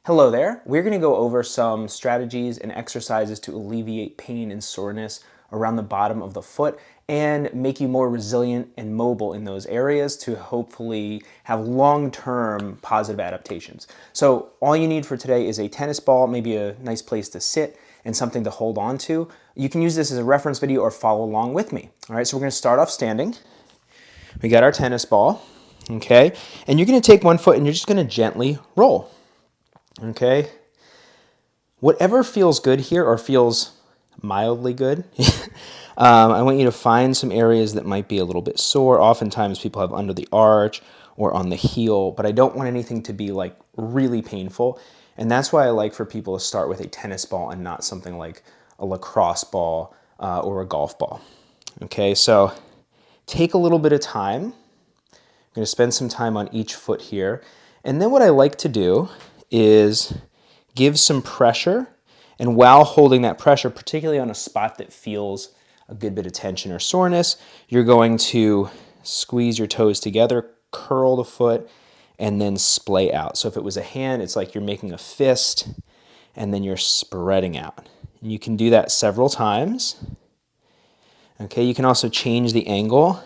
Hello there. We're going to go over some strategies and exercises to alleviate pain and soreness around the bottom of the foot and make you more resilient and mobile in those areas to hopefully have long-term positive adaptations. So all you need for today is a tennis ball, maybe a nice place to sit, and something to hold on to. You can use this as a reference video or follow along with me. All right, so we're going to start off standing. We got our tennis ball, okay? And you're going to take one foot and you're just going to gently roll. Okay, whatever feels good here or feels mildly good, I want you to find some areas that might be a little bit sore. Oftentimes people have under the arch or on the heel, but I don't want anything to be like really painful. And that's why I like for people to start with a tennis ball and not something like a lacrosse ball or a golf ball. Okay, so take a little bit of time. I'm going to spend some time on each foot here. And then what I like to do is give some pressure, and while holding that pressure, particularly on a spot that feels a good bit of tension or soreness, you're going to squeeze your toes together, curl the foot, and then splay out. So if it was a hand, it's like you're making a fist, and then you're spreading out. And you can do that several times. Okay, you can also change the angle.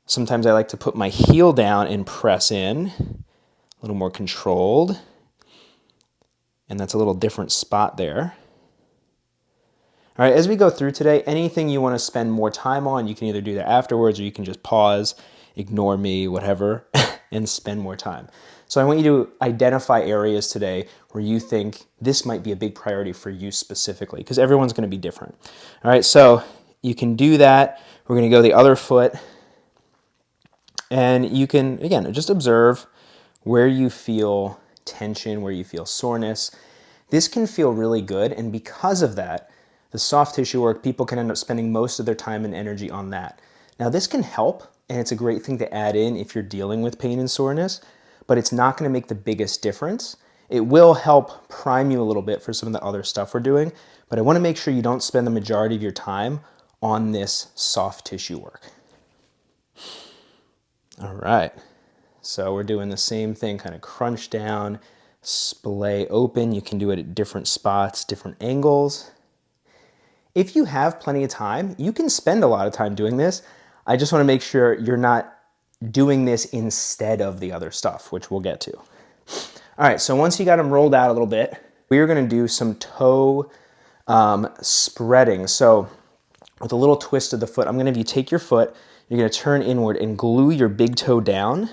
Sometimes I like to put my heel down and press in, a little more controlled. And that's a little different spot there. All right, as we go through today, anything you want to spend more time on, you can either do that afterwards or you can just pause, ignore me, whatever, and spend more time. So I want you to identify areas today where you think this might be a big priority for you specifically, because everyone's going to be different. All right, so you can do that. We're going to go the other foot. And you can, again, just observe where you feel tension, where you feel soreness. This can feel really good, and because of that, the soft tissue work, people can end up spending most of their time and energy on that. Now this can help, and it's a great thing to add in if you're dealing with pain and soreness, but it's not going to make the biggest difference. It will help prime you a little bit for some of the other stuff we're doing, but I want to make sure you don't spend the majority of your time on this soft tissue work. All right. So we're doing the same thing, kind of crunch down, splay open. You can do it at different spots, different angles. If you have plenty of time, you can spend a lot of time doing this. I just want to make sure you're not doing this instead of the other stuff, which we'll get to. All right, so once you got them rolled out a little bit, we're going to do some toe spreading. So with a little twist of the foot, I'm going to have you take your foot, you're going to turn inward and glue your big toe down.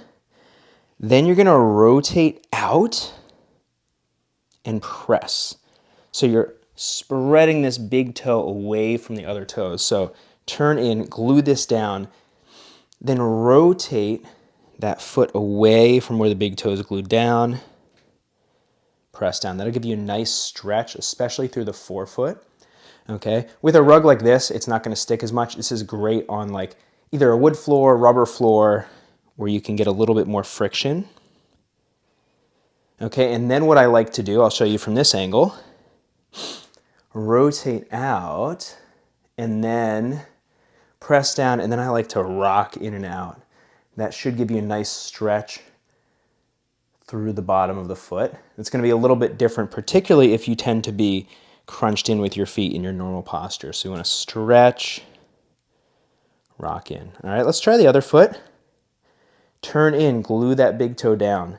Then you're going to rotate out and press. So you're spreading this big toe away from the other toes. So turn in, glue this down, then rotate that foot away from where the big toe is glued down. Press down. That'll give you a nice stretch, especially through the forefoot. Okay. With a rug like this, it's not going to stick as much. This is great on like either a wood floor, rubber floor, where you can get a little bit more friction. Okay, and then what I like to do, I'll show you from this angle, rotate out, and then press down, and then I like to rock in and out. That should give you a nice stretch through the bottom of the foot. It's going to be a little bit different, particularly if you tend to be crunched in with your feet in your normal posture. So you want to stretch, rock in. All right, let's try the other foot. Turn in, glue that big toe down.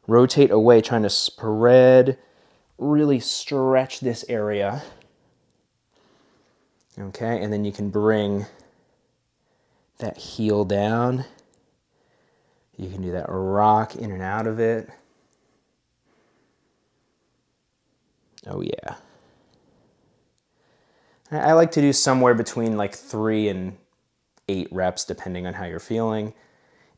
Rotate away, trying to spread, really stretch this area. Okay, and then you can bring that heel down. You can do that rock in and out of it. Oh yeah. I like to do somewhere between like 3 and 8 reps, depending on how you're feeling.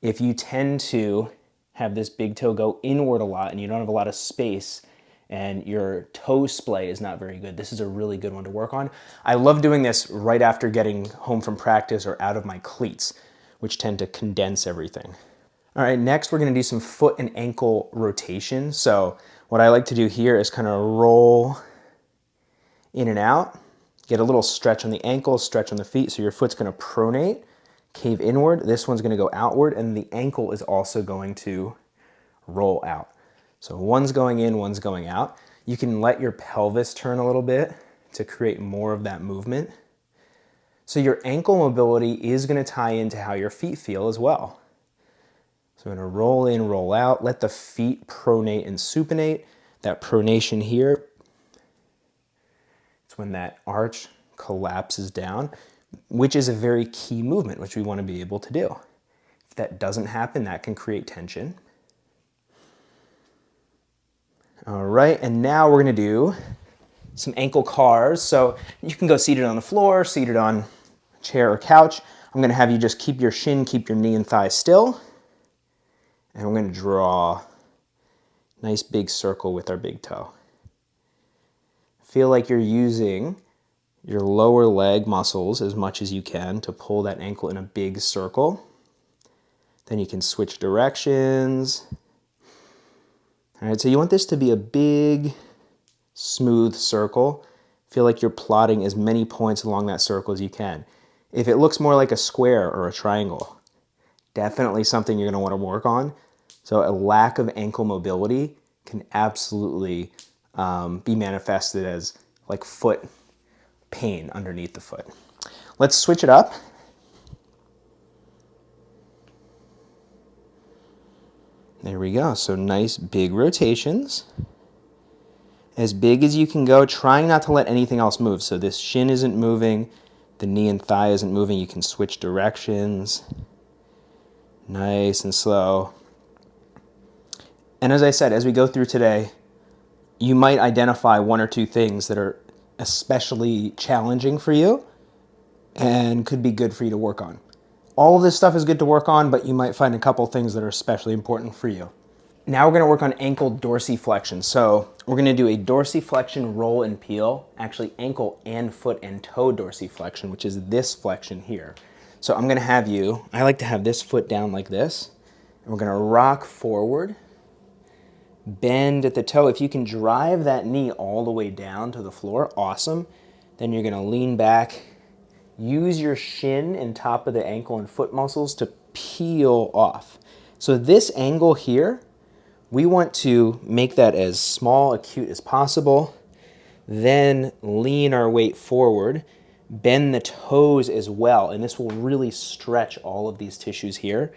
If you tend to have this big toe go inward a lot and you don't have a lot of space and your toe splay is not very good, this is a really good one to work on. I love doing this right after getting home from practice or out of my cleats, which tend to condense everything. All right, next we're going to do some foot and ankle rotation. So what I like to do here is kind of roll in and out, get a little stretch on the ankles, stretch on the feet, so your foot's going to pronate, cave inward. This one's going to go outward, and the ankle is also going to roll out. So one's going in, one's going out. You can let your pelvis turn a little bit to create more of that movement. So your ankle mobility is going to tie into how your feet feel as well. So I'm going to roll in, roll out, let the feet pronate and supinate. That pronation here, it's when that arch collapses down, which is a very key movement, which we want to be able to do. If that doesn't happen, that can create tension. All right, and now we're going to do some ankle cars. So you can go seated on the floor, seated on a chair or couch. I'm going to have you just keep your shin, keep your knee and thigh still. And we're going to draw a nice big circle with our big toe. Feel like you're using your lower leg muscles as much as you can to pull that ankle in a big circle. Then you can switch directions. All right, so you want this to be a big, smooth circle. Feel like you're plotting as many points along that circle as you can. If it looks more like a square or a triangle, definitely something you're going to want to work on. So a lack of ankle mobility can absolutely be manifested as like foot pain underneath the foot. Let's switch it up. There we go. So nice big rotations. As big as you can go, trying not to let anything else move. So this shin isn't moving, the knee and thigh isn't moving. You can switch directions. Nice and slow. And as I said, as we go through today, you might identify one or two things that are especially challenging for you and could be good for you to work on. All of this stuff is good to work on, but you might find a couple things that are especially important for you. Now we're going to work on ankle dorsiflexion. So we're going to do a dorsiflexion roll and peel, actually ankle and foot and toe dorsiflexion, which is this flexion here. So I'm going to have you, I like to have this foot down like this, and we're going to rock forward, bend at the toe. If you can drive that knee all the way down to the floor, awesome. Then you're going to lean back, use your shin and top of the ankle and foot muscles to peel off. So this angle here, we want to make that as small, acute as possible. Then lean our weight forward, bend the toes as well, and this will really stretch all of these tissues here.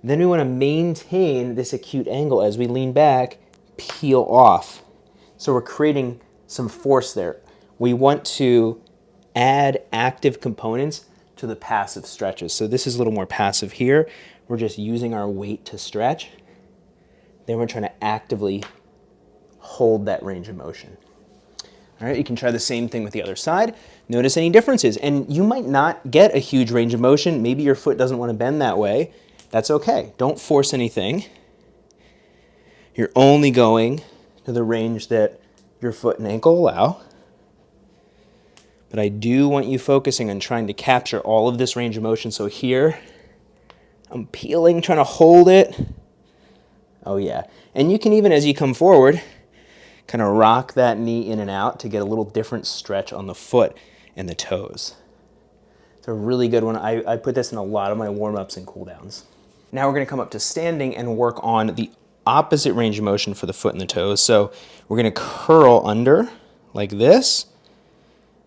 Then we want to maintain this acute angle as we lean back, peel off. So we're creating some force there. We want to add active components to the passive stretches. So this is a little more passive here. We're just using our weight to stretch. Then we're trying to actively hold that range of motion. All right, you can try the same thing with the other side. Notice any differences. And you might not get a huge range of motion. Maybe your foot doesn't want to bend that way. That's okay. Don't force anything. You're only going to the range that your foot and ankle allow. But I do want you focusing on trying to capture all of this range of motion. So here, I'm peeling, trying to hold it. Oh yeah. And you can even, as you come forward, kind of rock that knee in and out to get a little different stretch on the foot and the toes. It's a really good one. I put this in a lot of my warm-ups and cool-downs. Now we're going to come up to standing and work on the opposite range of motion for the foot and the toes. So we're going to curl under like this.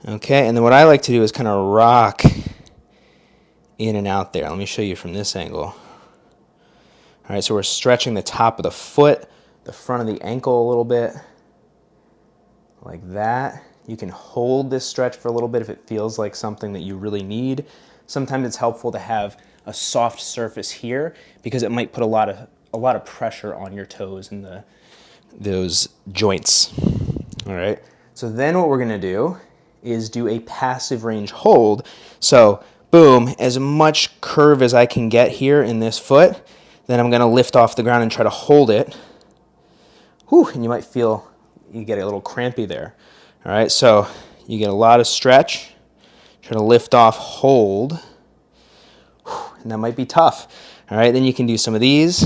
Okay, and then what I like to do is kind of rock in and out there. Let me show you from this angle. All right, so we're stretching the top of the foot, the front of the ankle a little bit, like that. You can hold this stretch for a little bit if it feels like something that you really need. Sometimes it's helpful to have a soft surface here because it might put a lot of pressure on your toes and those joints. All right, so then what we're going to do is do a passive range hold. So boom, as much curve as I can get here in this foot, then I'm going to lift off the ground and try to hold it. Whew, and you might feel you get a little crampy there. All right, so you get a lot of stretch. Try to lift off, hold. Whew, and that might be tough. All right, then you can do some of these.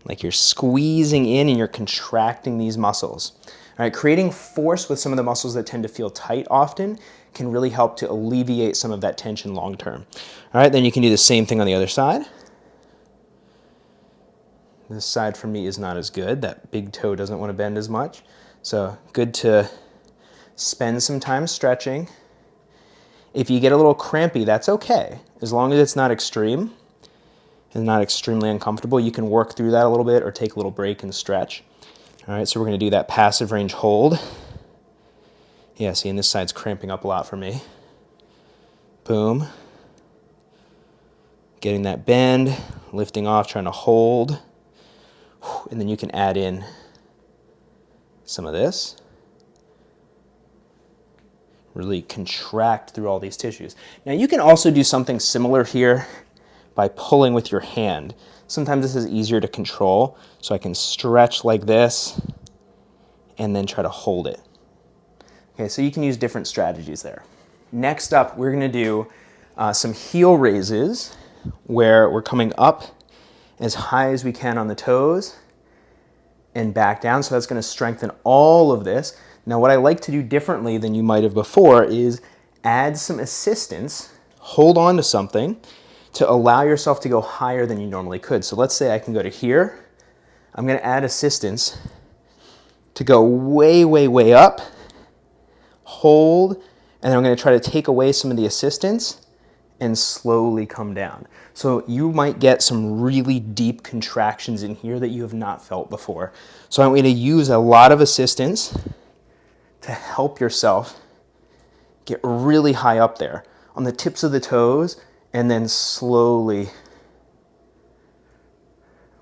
Like you're squeezing in and you're contracting these muscles. All right, creating force with some of the muscles that tend to feel tight often can really help to alleviate some of that tension long term. All right, then you can do the same thing on the other side. This side for me is not as good. That big toe doesn't want to bend as much. So good to spend some time stretching. If you get a little crampy, that's okay. As long as it's not extreme and not extremely uncomfortable, you can work through that a little bit or take a little break and stretch. All right, so we're going to do that passive range hold. Yeah, see, and this side's cramping up a lot for me. Boom. Getting that bend, lifting off, trying to hold. And then you can add in some of this. Really contract through all these tissues. Now you can also do something similar here by pulling with your hand. Sometimes this is easier to control, so I can stretch like this and then try to hold it. Okay, so you can use different strategies there. Next up, we're gonna do some heel raises where we're coming up as high as we can on the toes and back down, so that's gonna strengthen all of this. Now what I like to do differently than you might have before is add some assistance, hold on to something to allow yourself to go higher than you normally could. So let's say I can go to here. I'm gonna add assistance to go way, way, way up, hold, and then I'm gonna try to take away some of the assistance and slowly come down. So you might get some really deep contractions in here that you have not felt before. So I'm gonna use a lot of assistance to help yourself get really high up there on the tips of the toes and then slowly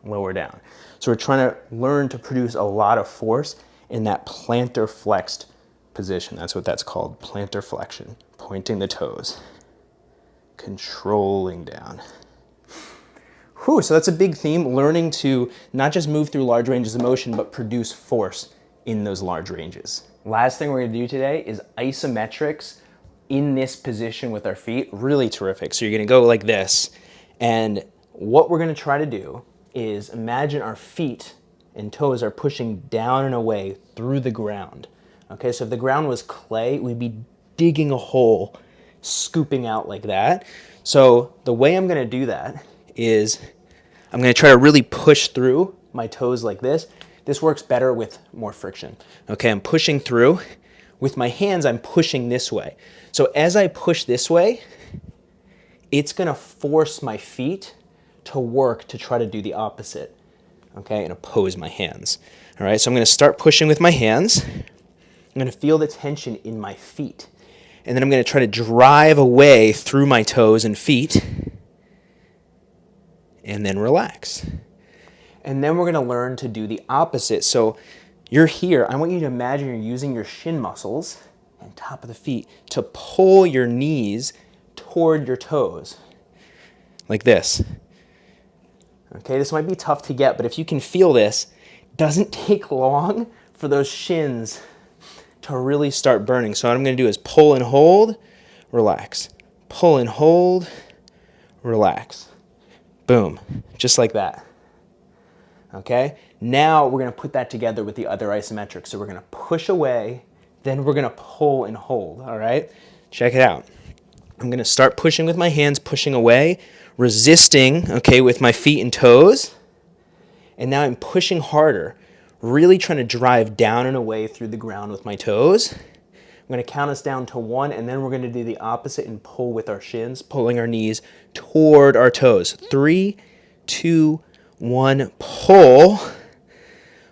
lower down. So we're trying to learn to produce a lot of force in that plantar flexed position. That's what that's called, plantar flexion, pointing the toes, controlling down. Whew, so that's a big theme, learning to not just move through large ranges of motion, but produce force in those large ranges. Last thing we're gonna do today is isometrics in this position with our feet. Really terrific. So you're gonna go like this, and what we're gonna try to do is imagine our feet and toes are pushing down and away through the ground. Okay, so if the ground was clay, we'd be digging a hole, scooping out like that. So the way I'm gonna do that is I'm gonna try to really push through my toes like this. This works better with more friction. Okay, I'm pushing through. With my hands, I'm pushing this way. So as I push this way, it's gonna force my feet to work to try to do the opposite, okay, and oppose my hands. All right, so I'm gonna start pushing with my hands. I'm gonna feel the tension in my feet. And then I'm gonna try to drive away through my toes and feet, and then relax. And then we're gonna learn to do the opposite. So you're here, I want you to imagine you're using your shin muscles and top of the feet to pull your knees toward your toes, like this. Okay, this might be tough to get, but if you can feel this, it doesn't take long for those shins to really start burning. So what I'm gonna do is pull and hold, relax. Pull and hold, relax. Boom, just like that. Okay, now we're gonna put that together with the other isometric. So we're gonna push away, then we're gonna pull and hold, all right? Check it out. I'm gonna start pushing with my hands, pushing away, resisting, okay, with my feet and toes. And now I'm pushing harder, really trying to drive down and away through the ground with my toes. I'm gonna count us down to 1, and then we're gonna do the opposite and pull with our shins, pulling our knees toward our toes. 3, 2, 1, pull.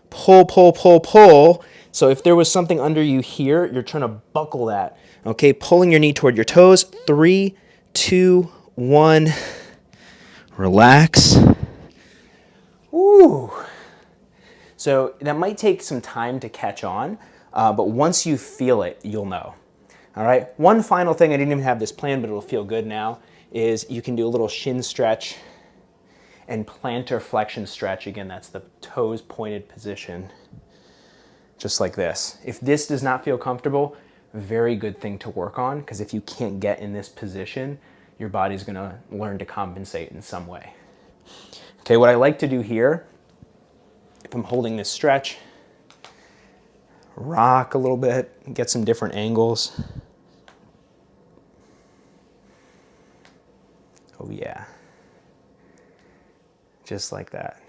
Pull, pull, pull, pull. So if there was something under you here, you're trying to buckle that. Okay, pulling your knee toward your toes. 3, 2, 1. Relax. Woo. So that might take some time to catch on, but once you feel it, you'll know. All right, one final thing, I didn't even have this planned, but it'll feel good now, is you can do a little shin stretch and plantar flexion stretch. Again, that's the toes pointed position, just like this. If this does not feel comfortable, very good thing to work on, because if you can't get in this position, your body's gonna learn to compensate in some way. Okay, what I like to do here, if I'm holding this stretch, rock a little bit, get some different angles. Oh yeah. Just like that.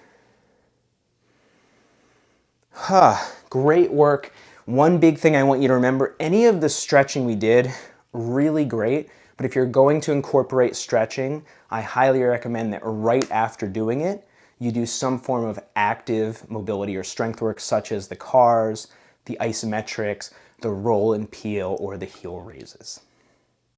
Great work. One big thing I want you to remember, any of the stretching we did, really great. But if you're going to incorporate stretching, I highly recommend that right after doing it, you do some form of active mobility or strength work, such as the cars, the isometrics, the roll and peel, or the heel raises.